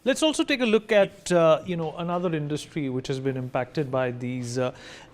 Let's also take a look at another industry which has been impacted by these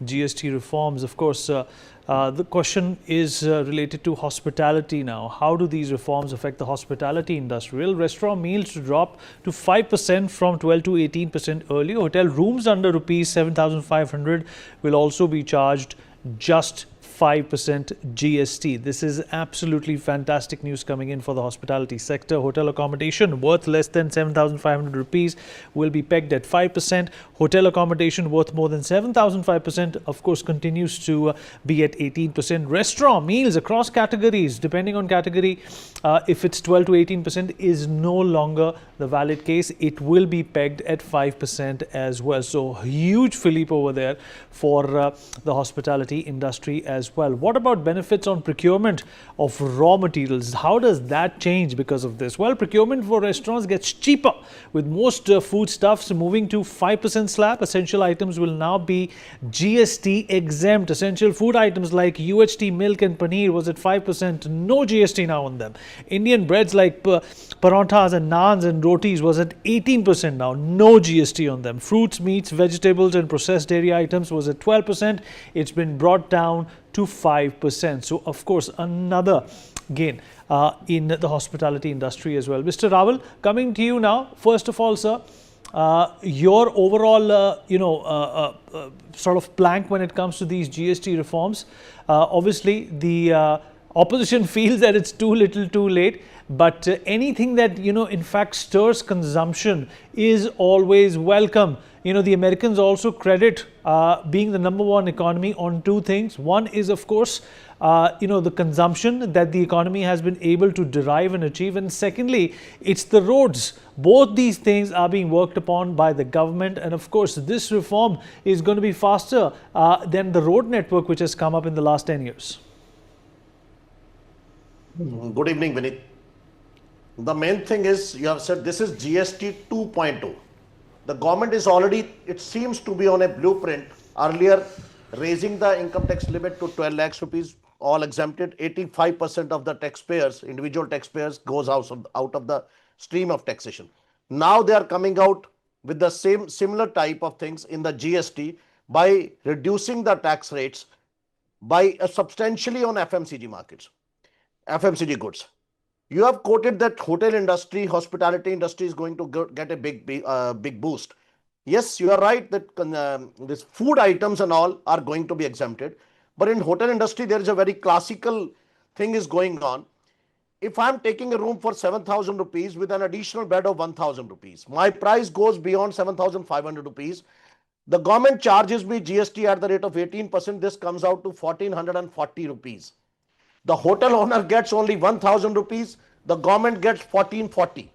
GST reforms. Of course, the question is related to hospitality now. How do these reforms affect the hospitality industry? Will restaurant meals to drop to 5% from 12 to 18% earlier? Hotel rooms under rupees 7,500 will also be charged just 5% GST. This is absolutely fantastic news coming in for the hospitality sector. Hotel accommodation worth less than 7,500 rupees will be pegged at 5%. Hotel accommodation worth more than 7,500 of course continues to be at 18%. Restaurant meals across categories, depending on category, if it's 12 to 18% is no longer the valid case. It will be pegged at 5% as well. So huge fillip over there for the hospitality industry as well. What about benefits on procurement of raw materials? How does that change because of this? Well, procurement for restaurants gets cheaper with most foodstuffs moving to 5% slab. Essential items will now be GST exempt. Essential food items like UHT milk and paneer was at 5%, no GST now on them. Indian breads like paranthas and naans and rotis was at 18% now, no GST on them. Fruits, meats, vegetables and processed dairy items was at 12%. It's been brought down to 5%. So, of course, another gain in the hospitality industry as well. Mr. Rawal, coming to you now. First of all, sir, your overall, sort of plank when it comes to these GST reforms. Obviously, the opposition feels that it's too little too late, but anything that, in fact stirs consumption is always welcome. The Americans also credit being the #1 economy on two things. One is, of course, the consumption that the economy has been able to derive and achieve. And secondly, it's the roads. Both these things are being worked upon by the government. And of course, this reform is going to be faster than the road network which has come up in the last 10 years. Good evening, Vinit. The main thing is, you have said this is GST 2.0. The government is already, it seems to be on a blueprint. Earlier, raising the income tax limit to 12 lakhs rupees, all exempted. 85% of the taxpayers, individual taxpayers, goes out of the stream of taxation. Now they are coming out with the similar type of things in the GST by reducing the tax rates by substantially on FMCG markets, FMCG goods. You have quoted that hotel industry, hospitality industry is going to get a big boost. Yes, you are right that this food items and all are going to be exempted. But in hotel industry, there is a very classical thing is going on. If I'm taking a room for 7,000 rupees with an additional bed of 1,000 rupees, my price goes beyond 7,500 rupees. The government charges me GST at the rate of 18%. This comes out to 1,440 rupees. The hotel owner gets only 1,000 rupees. The government gets 1,440,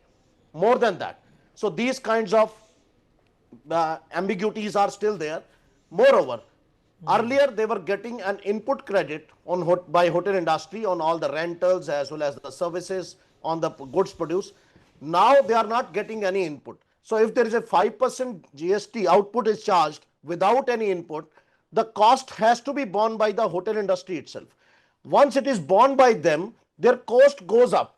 more than that. So these kinds of ambiguities are still there. Moreover, earlier they were getting an input credit by hotel industry on all the rentals as well as the services on the goods produced. Now they are not getting any input. So if there is a 5% GST output is charged without any input, the cost has to be borne by the hotel industry itself. Once it is borne by them, their cost goes up.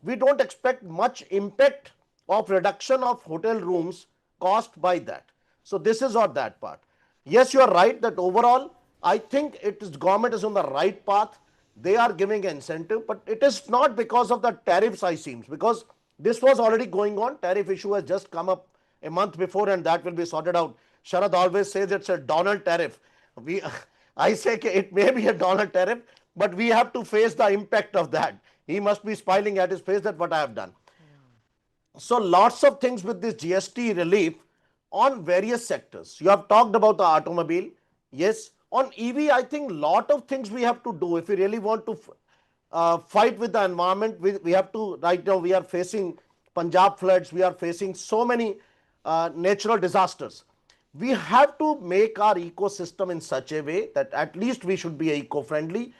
We don't expect much impact of reduction of hotel rooms cost by that. So this is on that part. Yes, you are right that overall, I think government is on the right path. They are giving an incentive, but it is not because of the tariffs, I seems, because this was already going on. Tariff issue has just come up a month before and that will be sorted out. Sharad always says it's a Donald tariff. I say it may be a Donald tariff, but we have to face the impact of that. He must be smiling at his face that what I have done. So lots of things with this GST relief on various sectors. You have talked about the automobile. Yes. On EV, I think lot of things we have to do. If we really want to fight with the environment, we have to, right now we are facing Punjab floods. We are facing so many natural disasters. We have to make our ecosystem in such a way that at least we should be eco-friendly.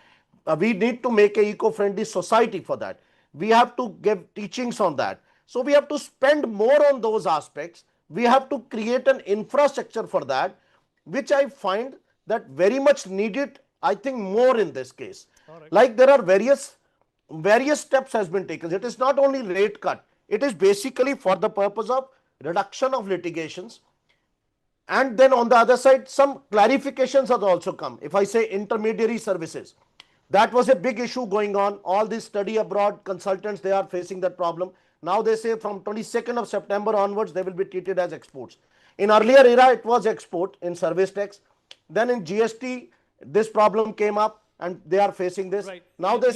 We need to make an eco-friendly society for that. We have to give teachings on that. So we have to spend more on those aspects. We have to create an infrastructure for that, which I find that very much needed, I think, more in this case. Right. Like there are various steps has been taken. It is not only rate cut. It is basically for the purpose of reduction of litigations. And then on the other side, some clarifications have also come. If I say intermediary services, that was a big issue going on. All these study abroad consultants, they are facing that problem. Now they say from 22nd of September onwards, they will be treated as exports. In earlier era, it was export in service tax. Then in GST, this problem came up and they are facing this. Right. Now they